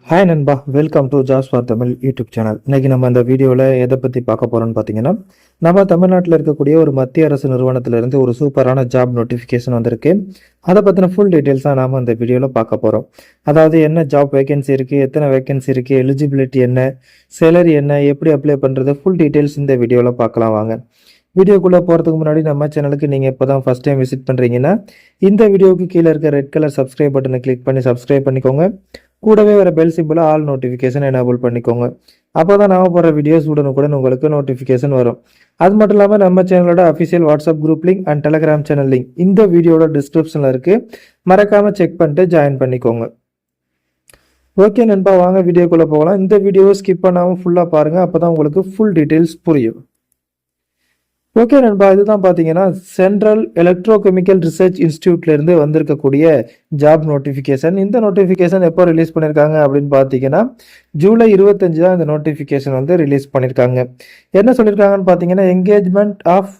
Hi நண்பா, welcome to jazz for Tamil YouTube channel. இன்னைக்கு நம்ம இந்த வீடியோவில் எதை பற்றி பார்க்க போகிறோம்னு பார்த்தீங்கன்னா, நம்ம தமிழ்நாட்டில் இருக்கக்கூடிய ஒரு மத்திய அரசு நிறுவனத்திலிருந்து ஒரு சூப்பரான ஜாப் நோட்டிஃபிகேஷன் வந்திருக்கு. அதை பற்றின ஃபுல் டீட்டெயில்ஸாக நாம் இந்த வீடியோவில் பார்க்க போகிறோம். அதாவது என்ன ஜாப் வேகன்சி இருக்குது, எத்தனை வேகன்சி இருக்குது, எலிஜிபிலிட்டி என்ன, சேலரி என்ன, எப்படி அப்ளை பண்ணுறது, ஃபுல் டீட்டெயில்ஸ் இந்த வீடியோவில் பார்க்கலாம் வாங்க. வீடியோக்குள்ளே போகிறதுக்கு முன்னாடி நம்ம சேனலுக்கு நீங்கள் இப்போ தான் ஃபஸ்ட் டைம் விசிட் பண்ணுறீங்கன்னா இந்த வீடியோவுக்கு கீழே இருக்க ரெட் கலர் சப்ஸ்கிரைப் பட்டனை கிளிக் பண்ணி சப்ஸ்கிரைப் பண்ணிக்கோங்க. கூடவே வர பெல் சிம்பிளை ஆல் நோட்டிஃபிகேஷன் எனேபிள் பண்ணிக்கோங்க. அப்போ தான் நான் போகிற வீடியோஸ் உடனுக்குடன் உங்களுக்கு நோட்டிஃபிகேஷன் வரும். அது மட்டும் இல்லாமல் நம்ம சேனலோட official WhatsApp group link and Telegram channel link இந்த வீடியோட டிஸ்கிரிப்ஷனில் இருக்குது. மறக்காமல் செக் பண்ணிட்டு ஜாயின் பண்ணிக்கோங்க. ஓகே நண்பா, வாங்க வீடியோக்குள்ளே போகலாம். இந்த வீடியோவை ஸ்கிப் பண்ணாமல் ஃபுல்லாக பாருங்கள், அப்போ தான் உங்களுக்கு ஃபுல் டீட்டெயில்ஸ் புரியும். ஓகே நண்பா, இதுதான் பார்த்தீங்கன்னா சென்ட்ரல் எலக்ட்ரோகெமிக்கல் ரிசர்ச் இன்ஸ்டியூட்லேருந்து வந்திருக்கக்கூடிய ஜாப் நோட்டிஃபிகேஷன். இந்த நோட்டிஃபிகேஷன் எப்போ ரிலீஸ் பண்ணியிருக்காங்க அப்படின்னு பார்த்தீங்கன்னா ஜூலை 25 தான் இந்த நோட்டிஃபிகேஷன் வந்து ரிலீஸ் பண்ணியிருக்காங்க. என்ன சொல்லியிருக்காங்கன்னு பார்த்தீங்கன்னா, engagement of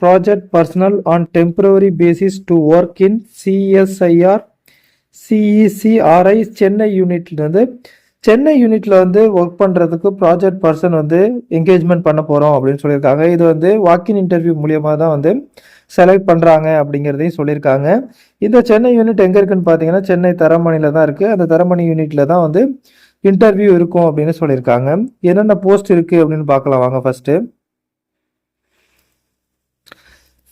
project personnel on temporary basis to work in CSIR CECRI Chennai யூனிட்லேருந்து சென்னை யூனிட்ல வந்து ஒர்க் பண்ணுறதுக்கு ப்ராஜெக்ட் பர்சன் வந்து என்கேஜ்மெண்ட் பண்ண போகிறோம் அப்படின்னு சொல்லியிருக்காங்க. இது வந்து வாக்கின் இன்டர்வியூ மூலியமாக தான் வந்து செலக்ட் பண்ணுறாங்க அப்படிங்கிறதையும் சொல்லியிருக்காங்க. இந்த சென்னை யூனிட் எங்கே இருக்குன்னு பார்த்தீங்கன்னா சென்னை தரமணியில் தான் இருக்குது. அந்த தரமணி யூனிட்ல தான் வந்து இன்டர்வியூ இருக்கும் அப்படின்னு சொல்லியிருக்காங்க. என்னென்ன போஸ்ட் இருக்குது அப்படின்னு பார்க்கலாம் வாங்க.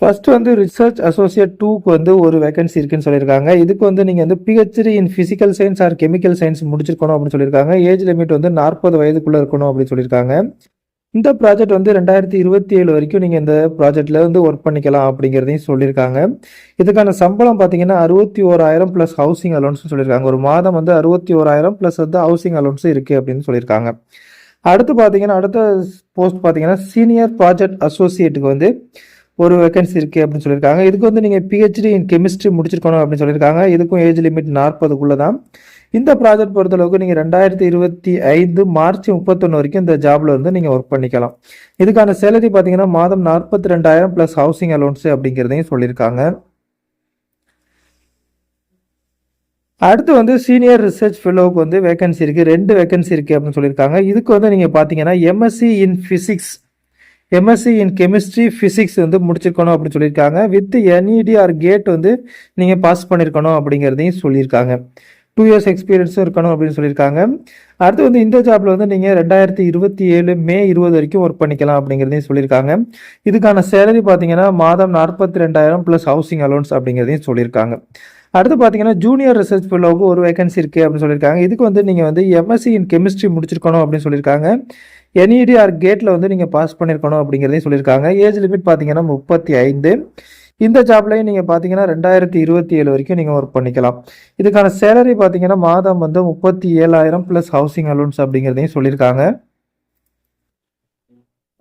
ஃபர்ஸ்ட் வந்து ரிசர்ச் அசோசியேட் 2க்கு வந்து ஒரு வேகன்சி இருக்குன்னு சொல்லியிருக்காங்க. இதுக்கு வந்து நீங்கள் வந்து PhD in physical science or chemical science முடிச்சிருக்கணும் அப்படின்னு சொல்லியிருக்காங்க. ஏஜ் லிமிட் வந்து 40 வயதுக்குள்ளே இருக்கணும் அப்படின்னு சொல்லியிருக்காங்க. இந்த ப்ராஜெக்ட் வந்து 2027 வரைக்கும் நீங்கள் இந்த ப்ராஜெக்டில் வந்து ஒர்க் பண்ணிக்கலாம் அப்படிங்கிறதையும் சொல்லியிருக்காங்க. இதுக்கான சம்பளம் பார்த்தீங்கன்னா 61,000 ப்ளஸ் ஹவுசிங் அலோன்ஸ் சொல்லியிருக்காங்க. ஒரு மாதம் வந்து 61,000 ப்ளஸ் வந்து ஹவுசிங் அலோன்ஸ் இருக்குது அப்படின்னு சொல்லியிருக்காங்க. அடுத்து பார்த்தீங்கன்னா அடுத்த போஸ்ட் பார்த்தீங்கன்னா சீனியர் ப்ராஜெக்ட் அசோசியேட்டுக்கு வந்து ஒரு வேகன்சி இருக்குது அப்படின்னு சொல்லியிருக்காங்க. இதுக்கு வந்து நீங்கள் பிஹெச்டி இன் கெமிஸ்ட்ரி முடிச்சிருக்கணும் அப்படின்னு சொல்லியிருக்காங்க. இதுக்கும் ஏஜ் லிமிட் 40க்குள்ளே தான். இந்த ப்ராஜெக்ட் பொறுத்தளவுக்கு நீங்கள் 2025 மார்ச் 31 வரைக்கும் இந்த ஜாப்ல இருந்து நீங்கள் ஒர்க் பண்ணிக்கலாம். இதுக்கான சேலரி பார்த்தீங்கன்னா மாதம் 42,000 ப்ளஸ் ஹவுசிங் அலோன்ஸ் அப்படிங்கிறதையும் சொல்லியிருக்காங்க. அடுத்து வந்து சீனியர் ரிசர்ச் ஃபெலோவுக்கு வந்து வேகன்சி இருக்குது, 2 வேகன்சி இருக்குது அப்படின்னு சொல்லியிருக்காங்க. இதுக்கு வந்து நீங்கள் பார்த்தீங்கன்னா எம்எஸ்சி இன் கெமிஸ்ட்ரி ஃபிசிக்ஸ் வந்து முடிச்சிருக்கணும் அப்படின்னு சொல்லியிருக்காங்க. வித் என்இடி ஆர் கேட் வந்து நீங்கள் பாஸ் பண்ணியிருக்கணும் அப்படிங்கிறதையும் சொல்லியிருக்காங்க. 2 இயர்ஸ் எக்ஸ்பீரியன்ஸும் இருக்கணும் அப்படின்னு சொல்லியிருக்காங்க. அடுத்து வந்து இந்த ஜாப்ல வந்து நீங்கள் 2027 மே 20 வரைக்கும் ஒர்க் பண்ணிக்கலாம் அப்படிங்கிறதையும் சொல்லியிருக்காங்க. இதுக்கான சேலரி பார்த்தீங்கன்னா மாதம் 42,000 ப்ளஸ் ஹவுசிங் அலோன்ஸ் அப்படிங்கிறதையும் சொல்லியிருக்காங்க. அடுத்து பார்த்தீங்கன்னா ஜூனியர் ரிசர்ச் ஃபெலோவுக்கு ஒரு வேகன்சி இருக்குது அப்படின்னு சொல்லியிருக்காங்க. இதுக்கு வந்து நீங்கள் வந்து எம்எஸ்சி இன் கெமிஸ்ட்ரி முடிச்சிருக்கணும் அப்படின்னு சொல்லியிருக்காங்க. என்இடி ஆர் கேட்டில் வந்து நீங்கள் பாஸ் பண்ணியிருக்கணும் அப்படிங்கிறதையும் சொல்லியிருக்காங்க. ஏஜ் லிமிட் பார்த்தீங்கன்னா 35. இந்த ஜாப்லையும் நீங்கள் பார்த்தீங்கன்னா 2027 வரைக்கும் நீங்கள் ஒர்க் பண்ணிக்கலாம். இதுக்கான சேலரி பார்த்தீங்கன்னா மாதம் வந்து 37,000 ப்ளஸ் ஹவுசிங் அலோன்ஸ் அப்படிங்கிறதையும் சொல்லியிருக்காங்க.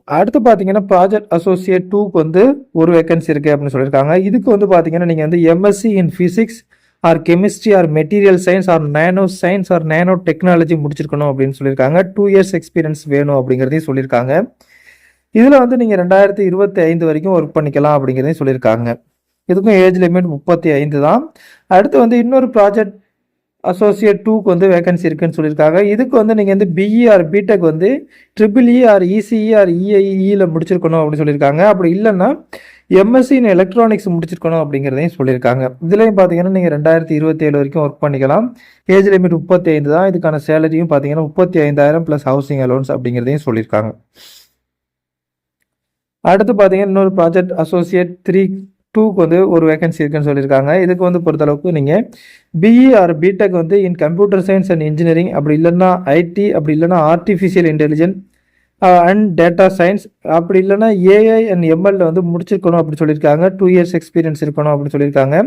அடுத்து பார்த்தீங்கன்னா ப்ராஜெக்ட் அசோசியேட் 2க்கு வந்து ஒரு வேகன்சி இருக்குது அப்படின்னு சொல்லியிருக்காங்க. இதுக்கு வந்து பார்த்தீங்கன்னா நீங்கள் வந்து MSc in physics R chemistry or material science R nano science or nano technology முடிச்சிருக்கணும் அப்படின்னு சொல்லியிருக்காங்க. 2 இயர்ஸ் எக்ஸ்பீரியன்ஸ் வேணும் அப்படிங்கிறதையும் சொல்லியிருக்காங்க. இதில் வந்து நீங்கள் 2025 வரைக்கும் ஒர்க் பண்ணிக்கலாம் அப்படிங்கிறதையும் சொல்லியிருக்காங்க. இதுக்கும் ஏஜ் லிமிட் 35 தான். அடுத்து வந்து இன்னொரு ப்ராஜெக்ட் அசோசியேட் 2க்கு வந்து வேகன்சி இருக்குன்னு சொல்லியிருக்காங்க. இதுக்கு வந்து நீங்கள் வந்து பிஇ ஆர் பிடெக் வந்து ட்ரிபிள்இ ஆர் இசிஇ ஆர் இஐஇயில் முடிச்சிருக்கணும் அப்படின்னு சொல்லியிருக்காங்க. அப்படி இல்லைன்னா எம்எஸ்சி இன் எலக்ட்ரானிக்ஸ் முடிச்சிருக்கணும் அப்படிங்கிறதையும் சொல்லியிருக்காங்க. இதுலையும் பார்த்தீங்கன்னா நீங்கள் 2027 வரைக்கும் ஒர்க் பண்ணிக்கலாம். ஏஜ் லிமிட் 35 தான். இதுக்கான சேலரியும் பார்த்தீங்கன்னா 35,000 ப்ளஸ் ஹவுசிங் அலோன்ஸ் அப்படிங்கிறதையும் சொல்லியிருக்காங்க. அடுத்து பார்த்தீங்கன்னா இன்னொரு ப்ராஜெக்ட் அசோசியேட் 2க்கு வந்து ஒரு வேகன்சி இருக்குன்னு சொல்லியிருக்காங்க. இதுக்கு வந்து பொறுத்தளவுக்கு நீங்கள் பிஇ ஆர் பிடெக் வந்து in computer science and engineering, அப்படி இல்லைன்னா ஐடி, அப்படி இல்லைன்னா artificial intelligence and data science, அப்படி இல்லைன்னா ஏஐ அண்ட் எம்எல்ல வந்து முடிச்சிருக்கணும் அப்படின்னு சொல்லியிருக்காங்க. 2 இயர்ஸ் எக்ஸ்பீரியன்ஸ் இருக்கணும் அப்படின்னு சொல்லியிருக்காங்க.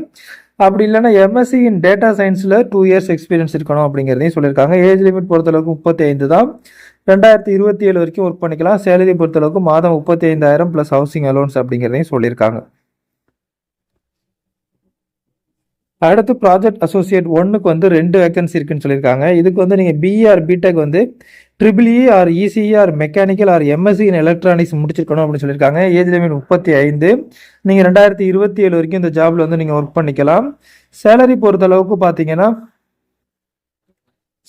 அப்படி இல்லைன்னா எம்எஸ்சி இன் டேட்டா சயின்ஸில் 2 இயர்ஸ் எக்ஸ்பீரியன்ஸ் இருக்கணும் அப்படிங்கிறதையும் சொல்லியிருக்காங்க. ஏஜ் லிமிட் பொறுத்தளவுக்கு 35 தான். 2027 வரைக்கும் ஒர்க் பண்ணிக்கலாம். சேலரி பொறுத்தளவுக்கு மாதம் 35,000 ப்ளஸ் ஹவுசிங் அலோன்ஸ் அப்படிங்கிறதையும் சொல்லியிருக்காங்க. அடுத்து ப்ராஜெக்ட் அசோசியேட் 1க்கு வந்து 2 வேகன்சி இருக்குன்னு சொல்லியிருக்காங்க. இதுக்கு வந்து நீங்கள் பிஇ ஆர் பிடெக் வந்து triple E or ECE or mechanical or MSc in electronics முடிச்சிருக்கணும் அப்படின்னு சொல்லியிருக்காங்க. Age limit 35. நீங்கள் 2027 வரைக்கும் இந்த ஜாப்ல வந்து நீங்கள் ஒர்க் பண்ணிக்கலாம். சேலரி பொறுத்த அளவுக்கு பார்த்தீங்கன்னா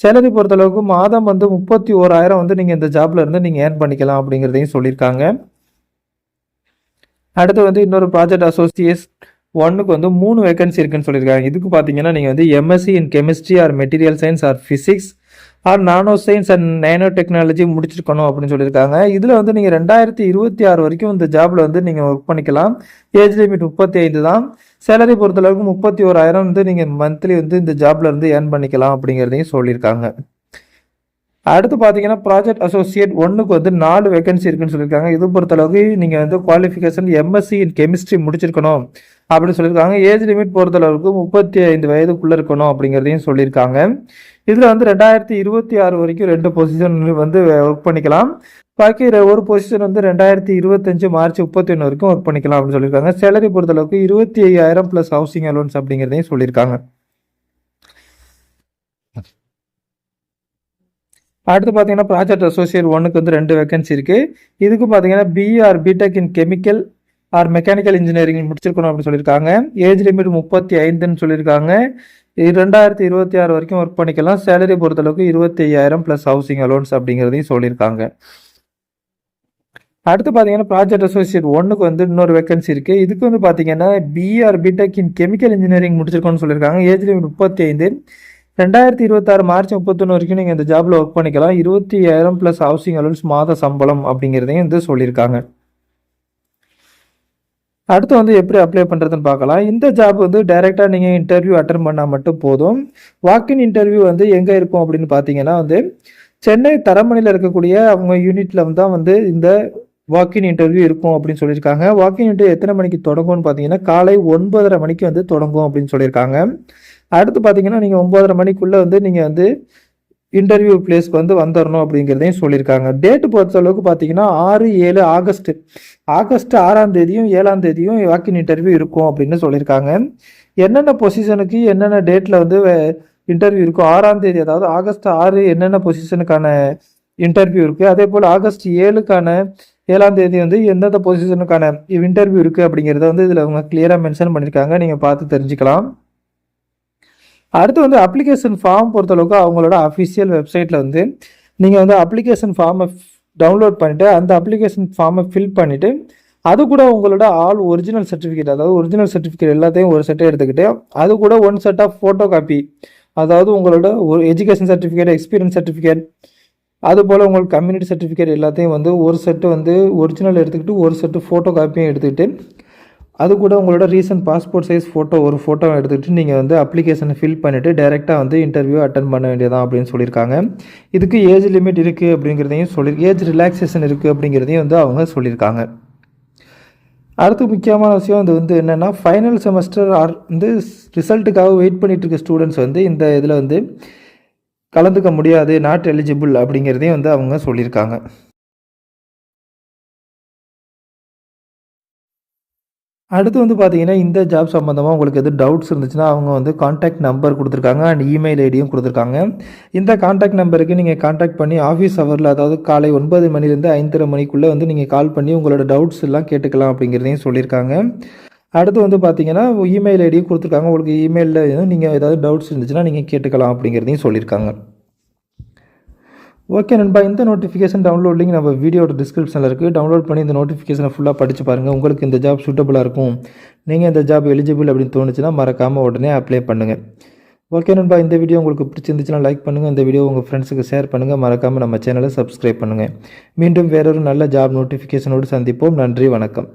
சேலரி பொறுத்தளவுக்கு மாதம் வந்து 31,000 வந்து நீங்கள் இந்த ஜாப்ல இருந்து நீங்கள் ஏர்ன் பண்ணிக்கலாம் அப்படிங்கிறதையும் சொல்லியிருக்காங்க. அடுத்து வந்து இன்னொரு ப்ராஜெக்ட் அசோசியேட் ஒன்னுக்கு வந்து 3 வேகன்சி இருக்குன்னு சொல்லியிருக்காங்க. இதுக்கு பார்த்தீங்கன்னா நீங்கள் வந்து MSc in chemistry or material science or physics or nano science and nano technology முடிச்சிருக்கணும் அப்படின்னு சொல்லியிருக்காங்க. இதில் வந்து நீங்கள் 2026 வரைக்கும் இந்த ஜாப்ல வந்து நீங்கள் ஒர்க் பண்ணிக்கலாம். ஏஜ் லிமிட் 35 தான். சேலரி பொறுத்தளவுக்கு 31,000 வந்து நீங்கள் மந்த்லி வந்து இந்த ஜாப்ல இருந்து ஏர்ன் பண்ணிக்கலாம் அப்படிங்கிறதையும் சொல்லியிருக்காங்க. அடுத்து பார்த்தீங்கன்னா ப்ராஜெக்ட் அசோசியேட் ஒன்னுக்கு வந்து 4 வேகன்சி இருக்குன்னு சொல்லியிருக்காங்க. இது பொறுத்தளவுக்கு நீங்கள் வந்து குவாலிஃபிகேஷன் எம்எஸ்சி இன் கெமிஸ்ட்ரி முடிச்சிருக்கணும் அப்படின்னு சொல்லியிருக்காங்க. ஏஜ் லிமிட் பொறுத்தளவுக்கு 35 வயதுக்குள்ளே இருக்கணும் அப்படிங்கிறதையும் சொல்லியிருக்காங்க. இதில் வந்து 2026 வரைக்கும் 2 பொசிஷன் வந்து ஒர்க் பண்ணிக்கலாம். பாக்கி ஒரு பொசிஷன் வந்து 2025 மார்ச் 31 வரைக்கும் ஒர்க் பண்ணிக்கலாம் அப்படின்னு சொல்லியிருக்காங்க. சேலரி பொறுத்தளவுக்கு 25,000 ப்ளஸ் ஹவுசிங் அலோன்ஸ் அப்படிங்கிறதையும் சொல்லியிருக்காங்க. அடுத்து பார்த்தீங்கன்னா ப்ராஜெக்ட் அசோசியேட் ஒன்னுக்கு வந்து 2 வேகன்சி இருக்குது. இதுக்கு பார்த்தீங்கன்னா BE or BTech in chemical or mechanical engineering முடிச்சிருக்கணும் அப்படின்னு சொல்லியிருக்காங்க. ஏஜ் லிமிட் 35ன்னு சொல்லியிருக்காங்க. 2026 வரைக்கும் ஒர்க் பண்ணிக்கலாம். சேலரி பொறுத்தளவுக்கு 25,000 ப்ளஸ் ஹவுசிங் அலோன்ஸ் அப்படிங்கிறதையும் சொல்லியிருக்காங்க. அடுத்து பார்த்தீங்கன்னா ப்ராஜெக்ட் அசோசியேட் ஒன்னுக்கு வந்து இன்னொரு வேகன்சி இருக்குது. இதுக்கு வந்து பார்த்தீங்கன்னா BE or BTech in chemical engineering முடிச்சிருக்கோன்னு சொல்லியிருக்காங்க. Age limit 35. 2026 மார்ச் 31 வரைக்கும் நீங்கள் இந்த ஜாப்ல ஒர்க் பண்ணிக்கலாம். 25,000 ப்ளஸ் ஹவுசிங் அலோன்ஸ் மாத சம்பளம் அப்படிங்கிறதையும் வந்து சொல்லியிருக்காங்க. அடுத்து வந்து எப்படி அப்ளை பண்ணுறதுன்னு பார்க்கலாம். இந்த ஜாப் வந்து டைரெக்டாக நீங்கள் இன்டர்வியூ அட்டன் பண்ணால் மட்டும் போதும். வாக்கின் இன்டர்வியூ வந்து எங்கே இருக்கும் அப்படின்னு பார்த்தீங்கன்னா வந்து சென்னை தரமணியில் இருக்கக்கூடிய அவங்க யூனிட்டில் தான் வந்து இந்த வாக்கின் இன்டர்வியூ இருக்கும் அப்படின்னு சொல்லியிருக்காங்க. வாக்கின் இன்டர்வியூ எத்தனை மணிக்கு தொடங்கும்னு பார்த்தீங்கன்னா காலை 9:30 மணிக்கு வந்து தொடங்கும் அப்படின்னு சொல்லியிருக்காங்க. அடுத்து பார்த்தீங்கன்னா நீங்கள் 9:30 மணிக்குள்ளே வந்து நீங்கள் வந்து இன்டர்வியூ பிளேஸ்க்கு வந்து வந்துடணும் அப்படிங்கிறதையும் சொல்லியிருக்காங்க. டேட்டு பொறுத்தளவுக்கு பார்த்தீங்கன்னா 6-7 ஆகஸ்ட் 6ஆம் தேதியும் 7ஆம் தேதியும் வாக்கின் இன்டர்வியூ இருக்கும் அப்படின்னு சொல்லியிருக்காங்க. என்னென்ன பொசிஷனுக்கு என்னென்ன டேட்டில் வந்து இன்டர்வியூ இருக்கும், 6ஆம் தேதி அதாவது ஆகஸ்ட் 6 என்னென்ன பொசிஷனுக்கான இன்டர்வியூ இருக்குது, அதே போல் ஆகஸ்ட் 7ஆம் தேதி வந்து எந்தெந்த பொசிஷனுக்கான இன்டர்வியூ இருக்குது அப்படிங்கிறத வந்து இதில் அவங்க கிளியராக மென்ஷன் பண்ணியிருக்காங்க. நீங்கள் பார்த்து தெரிஞ்சுக்கலாம். அடுத்து வந்து அப்ளிகேஷன் ஃபார்ம் பொறுத்தளவுக்கு அவங்களோட அஃபிஷியல் வெப்சைட்டில் வந்து நீங்கள் வந்து அப்ளிகேஷன் ஃபார்மை டவுன்லோட் பண்ணிவிட்டு அந்த அப்ளிகேஷன் ஃபார்மை ஃபில் பண்ணிவிட்டு அது கூட உங்களோட ஆல் ஒரிஜினல் சர்டிஃபிகேட், அதாவது ஒரிஜினல் சர்டிஃபிகேட் எல்லாத்தையும் ஒரு செட்டை எடுத்துக்கிட்டு அது கூட 1 செட் ஆஃப் ஃபோட்டோ காப்பி, அதாவது உங்களோட ஒரு எஜுகேஷன் சர்டிஃபிகேட், எக்ஸ்பீரியன்ஸ் சர்டிஃபிகேட், அதுபோல் உங்களுக்கு கம்யூனிட்டி சர்டிஃபிகேட் எல்லாத்தையும் வந்து ஒரு செட்டு வந்து ஒரிஜினல் எடுத்துக்கிட்டு ஒரு செட்டு ஃபோட்டோ காப்பியும் எடுத்துக்கிட்டு அது கூட உங்களோட ரீசன்ட் பாஸ்போர்ட் சைஸ் ஃபோட்டோ ஒரு ஃபோட்டோ எடுத்துகிட்டு நீங்கள் வந்து அப்ளிகேஷனை ஃபில் பண்ணிவிட்டு டைரெக்டாக வந்து இன்டர்வியூ அட்டன் பண்ண வேண்டியதான் அப்படின்னு சொல்லியிருக்காங்க. இதுக்கு ஏஜ் லிமிட் இருக்குது அப்படிங்கிறதையும் ஏஜ் ரிலாக்ஸேஷன் இருக்குது அப்படிங்கிறதையும் வந்து அவங்க சொல்லியிருக்காங்க. அடுத்து முக்கியமான விஷயம் அது வந்து என்னென்னா ஃபைனல் செமஸ்டர் ஆர் வந்து ரிசல்ட்டுக்காக வெயிட் பண்ணிட்டு இருக்க ஸ்டூடெண்ட்ஸ் வந்து இந்த இதில் வந்து கலந்துக்க முடியாது, நாட் எலிஜிபிள் அப்படிங்கிறதையும் வந்து அவங்க சொல்லியிருக்காங்க. அடுத்து வந்து பார்த்தீங்கன்னா இந்த ஜாப் சம்மந்தமாக உங்களுக்கு எது டவுட்ஸ் இருந்துச்சுன்னா அவங்க வந்து காண்டாக்ட் நம்பர் கொடுத்துருக்காங்க அண்ட் இமெயில் ஐடியும் கொடுத்துருக்காங்க. இந்த காண்டாக்ட் நம்பருக்கு நீங்கள் காண்டாக்ட் பண்ணி ஆஃபீஸ் ஹவரில், அதாவது காலை 9 மணிலேருந்து 5:30 மணிக்குள்ளே வந்து நீங்கள் கால் பண்ணி உங்களோட டவுட்ஸ் எல்லாம் கேட்டுக்கலாம் அப்படிங்கிறதையும் சொல்லியிருக்காங்க. அடுத்து வந்து பார்த்தீங்கன்னா இமெயில் ஐடியும் கொடுத்துருக்காங்க. உங்களுக்கு இமெயிலில் நீங்கள் ஏதாவது டவுட்ஸ் இருந்துச்சுன்னா நீங்கள் கேட்டுக்கலாம் அப்படிங்கிறதையும் சொல்லியிருக்காங்க. ஓகே நண்பா, இந்த நோட்டிஃபிகேஷன் டவுன்லோட் லிங்க் நம்ம வீடியோட டிஸ்கிரிப்ஷனில் இருக்குது. டவுன்லோட் பண்ணி இந்த நோட்டிஃபிகேஷனை ஃபுல்லாக படித்து பாருங்கள். உங்களுக்கு இந்த ஜாப் சூட்டபுளாக இருக்கும், நீங்கள் இந்த ஜாப் எலிஜிபிள் அப்படின்னு தோணுச்சுன்னா மறக்காமல் உடனே அப்ளை பண்ணுங்கள். ஓகே நண்பா, இந்த வீடியோ உங்களுக்கு பிடிச்சிருந்துச்சுன்னா லைக் பண்ணுங்கள், இந்த வீடியோ உங்கள் ஃப்ரெண்ட்ஸுக்கு ஷேர் பண்ணுங்கள், மறக்காமல் நம்ம சேனலை சப்ஸ்கிரைப் பண்ணுங்கள். மீண்டும் வேறொரு நல்ல ஜாப் நோட்டிஃபிகேஷனோடு சந்திப்போம். நன்றி, வணக்கம்.